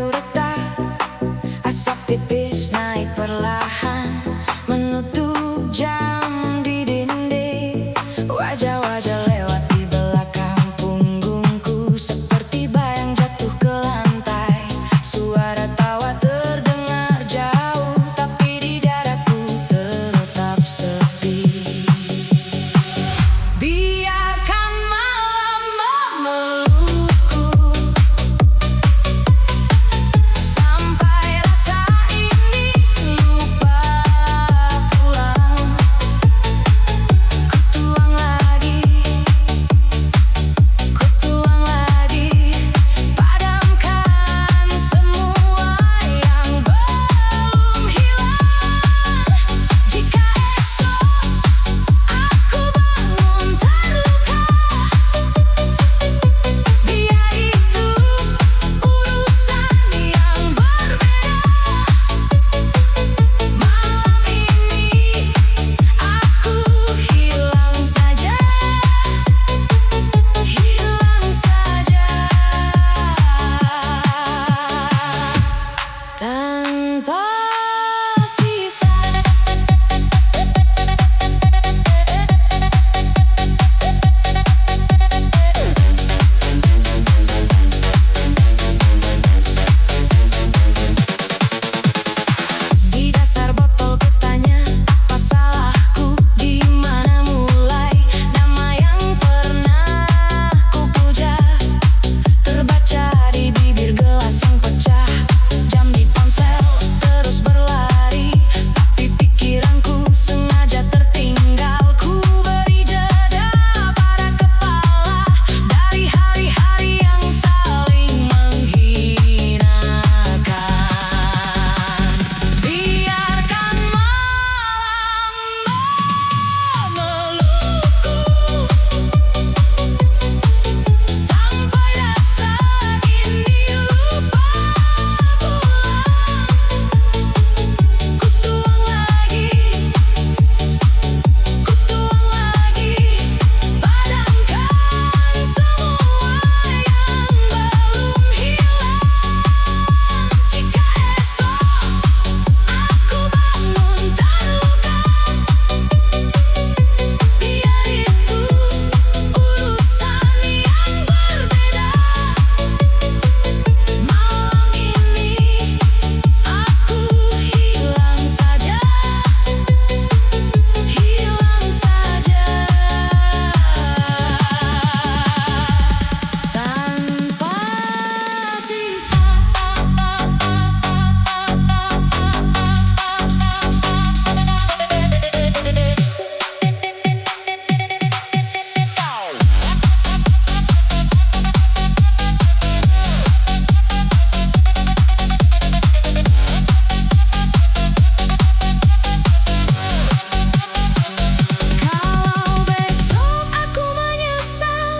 retak, asap tipis naik perlahan, menutup jam di dinding. Wajah-wajah lewat di belakang punggungku, seperti bayang jatuh ke lantai. Suara tawa terdengar jauh, tapi di dadaku tetap sepi. Biarkan malam memelukku, sampai rasa ini lupa pulang. Kutuang lagi, padamkan semua yang belum hilang. Jika esok aku bangun terluka, biar itu urusan yang berbeda. Malam ini aku hilang saja, tanpa sisa. Di dasar botol kutanya, apa salahku, di mana mulai nama yang pernah ku puja, terbaca di bibir gelas yang pecah. Jam di ponsel terus berlari, tapi pikiranku sengaja tertinggal. Ku beri jeda pada kepala dari hari-hari yang saling menghinakan. Biarkan malam memelukku, sampai rasa ini lupa pulang. Kutuang lagi, padamkan semua yang belum hilang. Jika esok aku bangun terluka, biar itu urusan yang berbeda. Malam ini aku hilang saja, tanpa sisa. Kalau besok aku menyesal,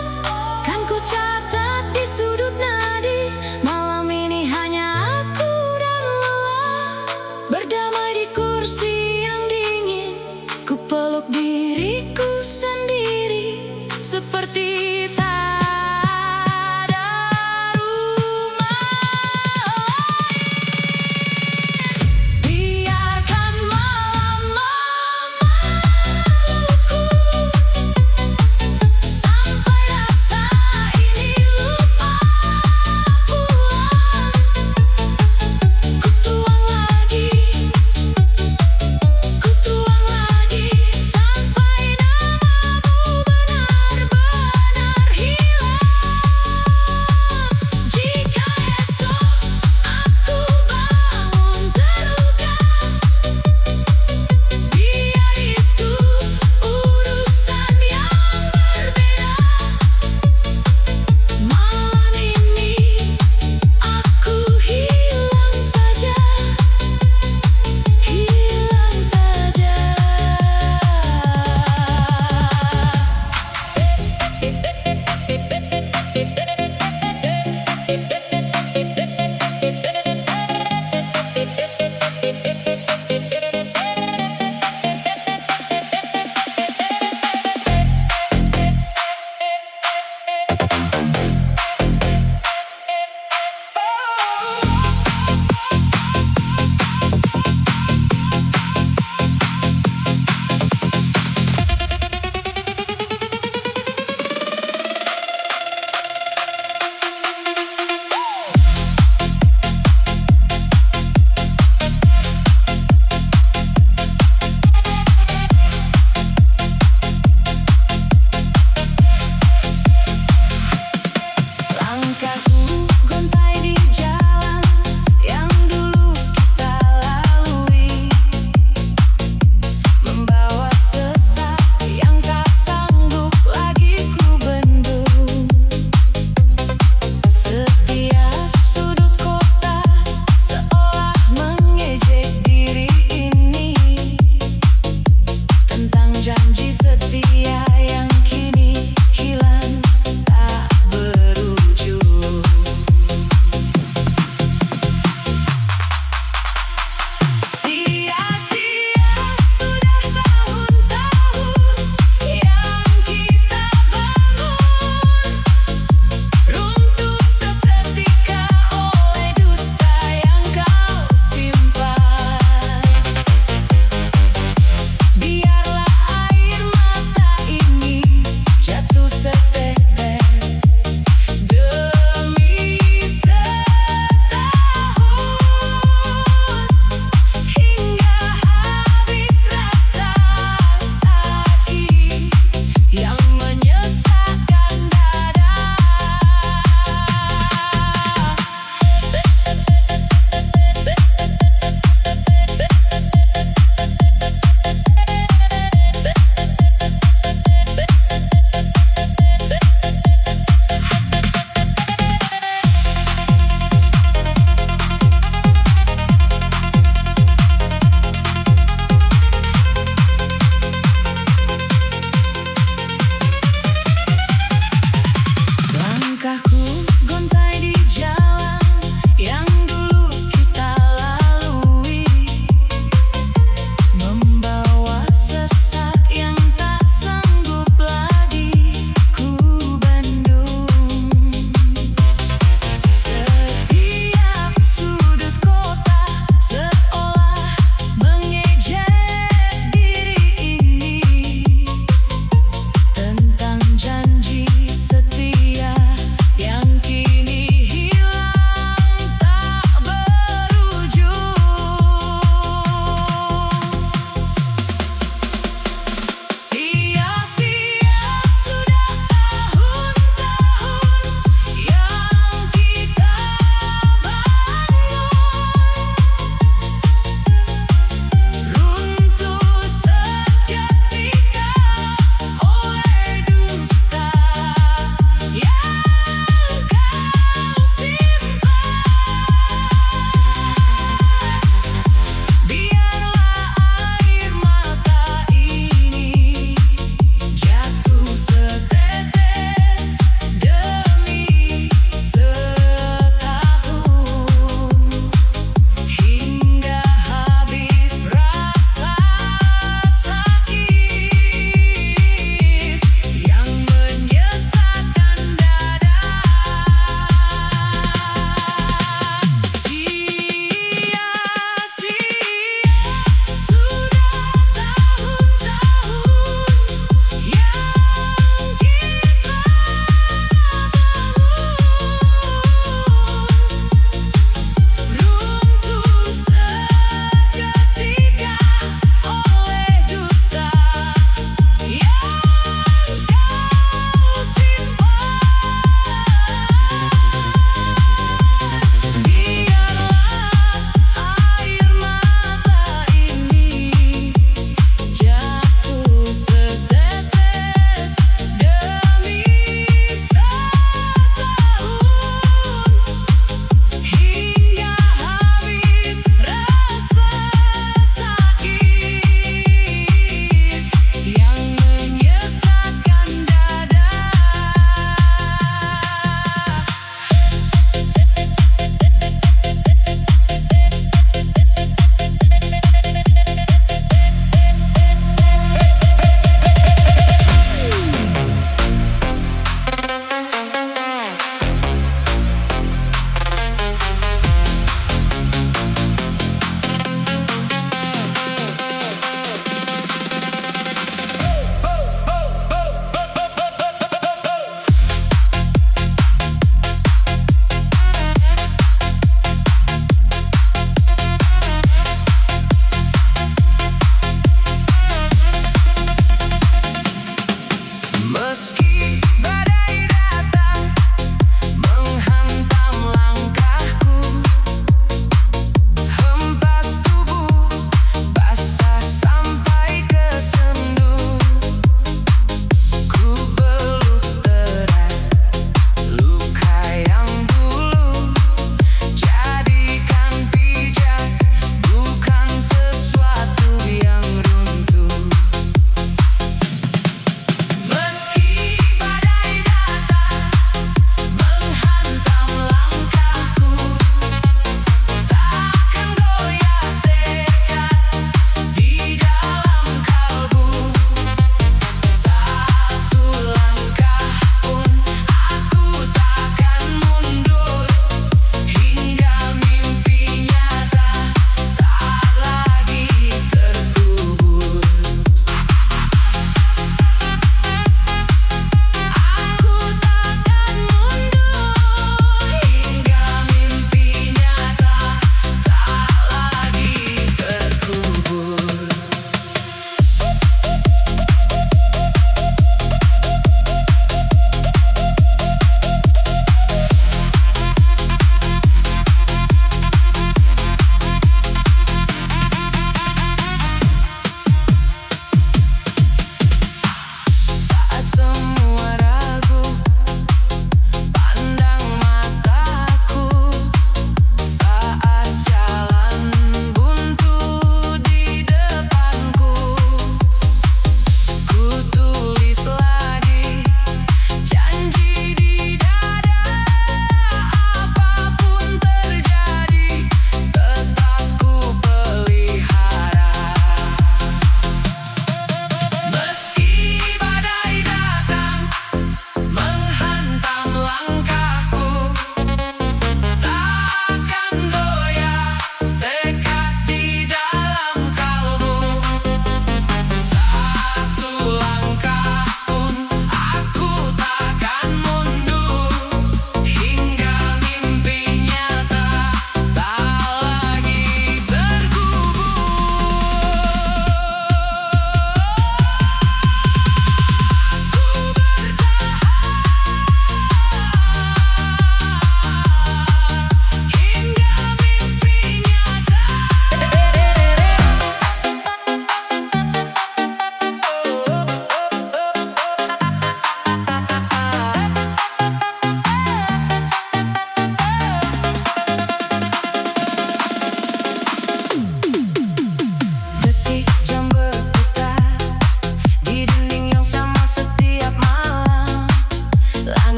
kan ku catat di sudut nadi. Malam ini hanya aku dan lelah, berdamai di kursi yang dingin. Ku peluk diriku sendiri, seperti tak ada rumah lain. Biarkan malam memelukku, sampai rasa ini lupa pulang. Kutuang lagi, sampai namamu benar-benar hilang.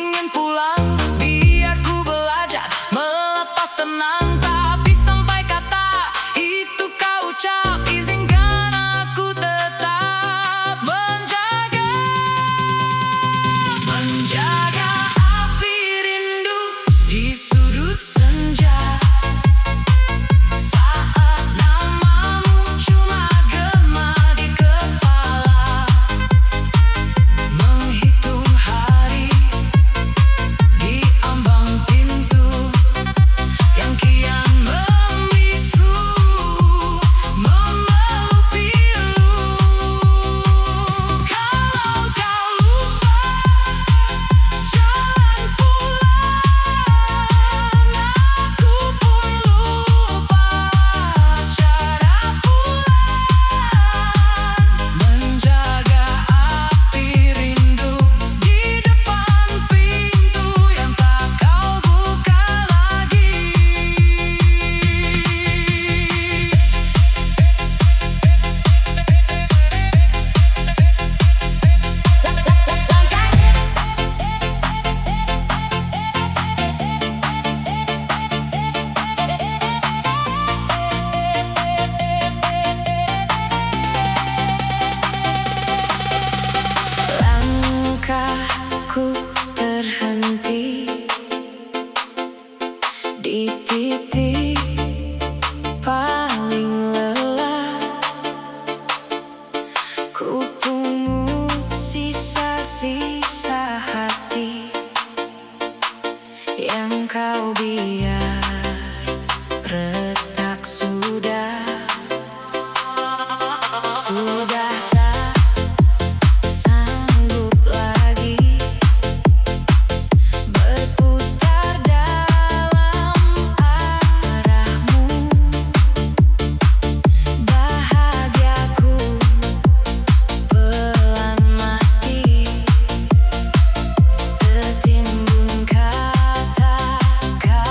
ingin pulang, biar ku belajar melepas tenang. Tapi sampai kata itu kau ucap, izinkan aku tetap menjaga api rindu di sudut senja. Saat namamu cuma gema di kepala, menghitung hari di ambang pintu yang kian membisu, memeluk pilu. Kalau kau lupa jalan pulang, aku pun lupa cara pulang. Menjaga api rindu di depan pintu yang tak kau buka lagi. Langkahku terhenti di titik paling lelah. Ku pungut sisa-sisa hati yang kau biar retak sudah tak sanggup lagi berputar dalam arahmu. Bahagiaku pelan mati, tertimbun kata-kata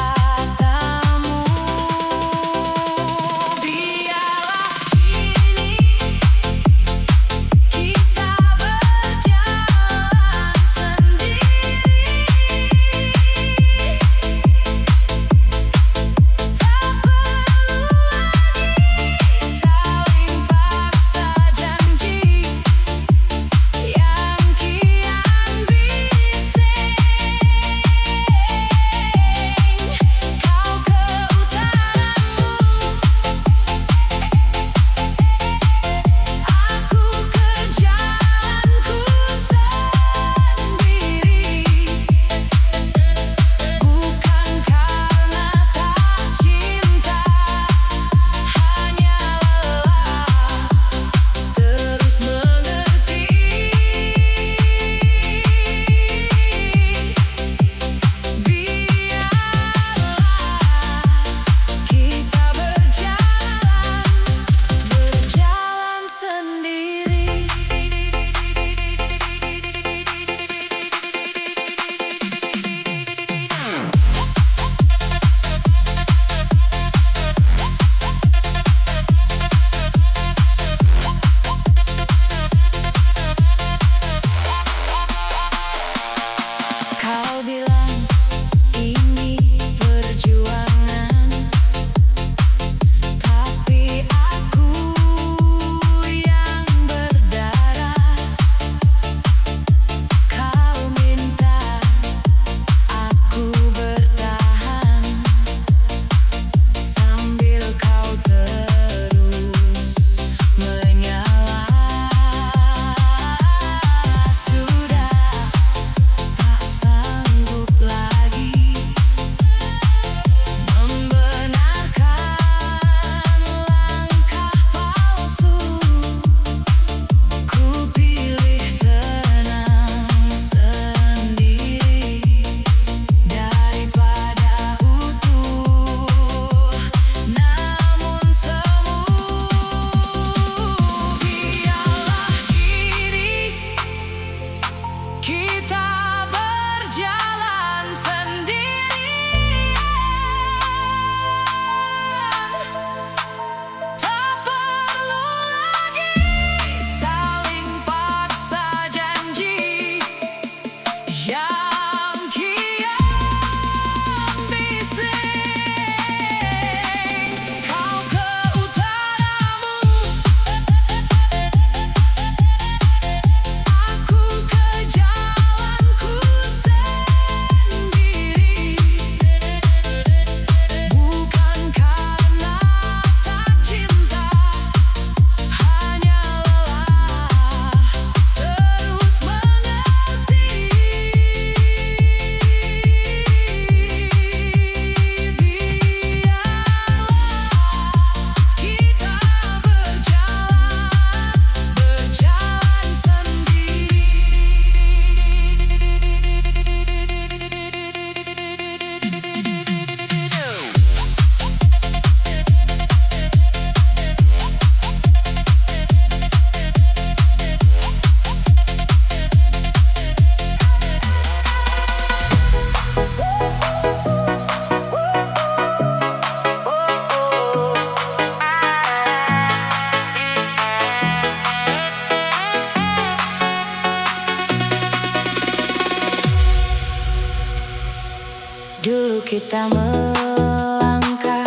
Dulu kita melangkah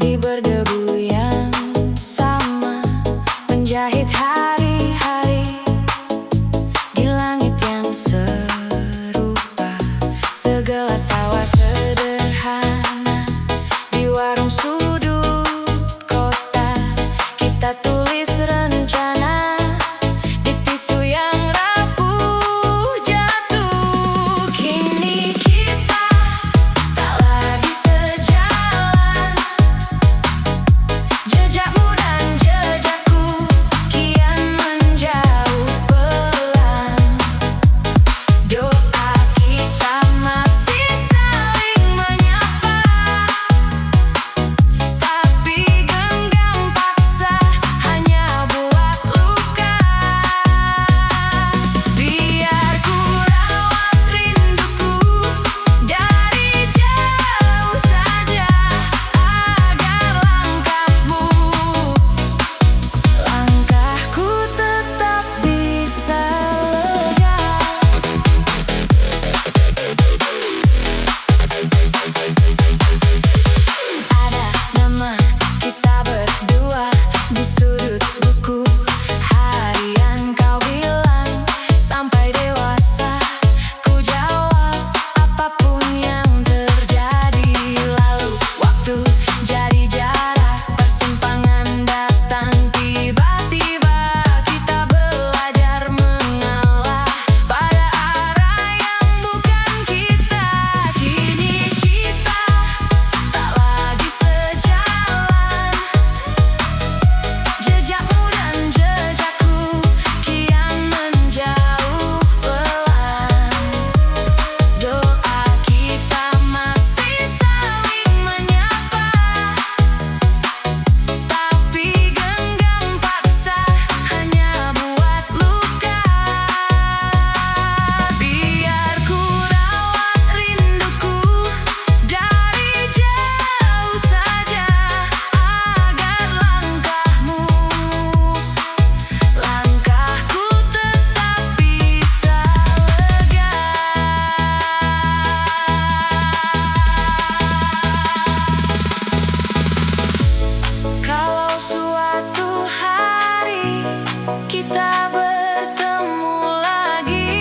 di berdebu yang sama, menjahit hari-hari di langit yang serupa. Segelas tawa sederhana di warung sudut kota, kita tulis rencana di tisu yang rapuh jatuh. Kini kita tak lagi sejalan, jejakmu dan jejakku kian menjauh pelan. Doa kita masih saling menyapa, tapi genggam paksa hanya buat luka. Biar ku rawat rinduku dari jauh saja, agar langkahku tetap bisa lega. Ada nama kita berdua di sudut buku harian. Kau bilang sampai dewasa, ku jawab apapun yang terjadi. Lalu waktu jadi jarak, persimpangan datang tiba-tiba. Kita belajar mengalah pada arah yang bukan kita. Kini kita tak lagi sejalan, jejakmu dan jejakku kian menjauh pelan. Doa kita masih saling menyapa, tapi genggam paksa hanya buat luka. Biar ku rawat rinduku dari jauh saja, agar langkahku tetap bisa lega. Kalau suatu hari kita bertemu lagi,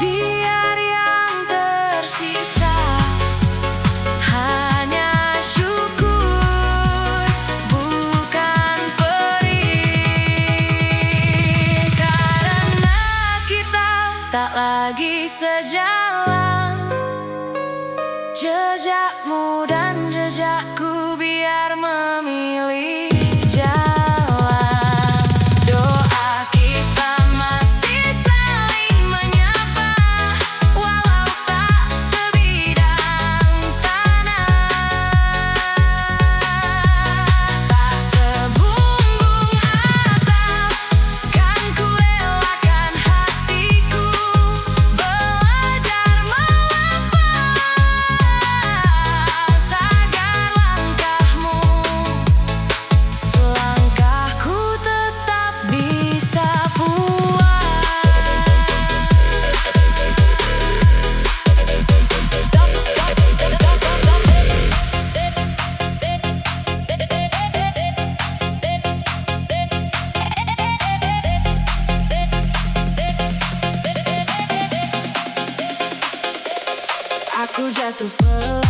biar yang tersisa hanya syukur, bukan perih. Karena kita tak lagi sejalan, jejakmu dan jejakku biar memilih jalan. Doa kita masih saling menyapa, walau tak sebidang tanah, tak sebumbung atap, kan ku relakan hatiku belajar melepas, agar langkahku tetap bisa puas. Aku jatuh pelan.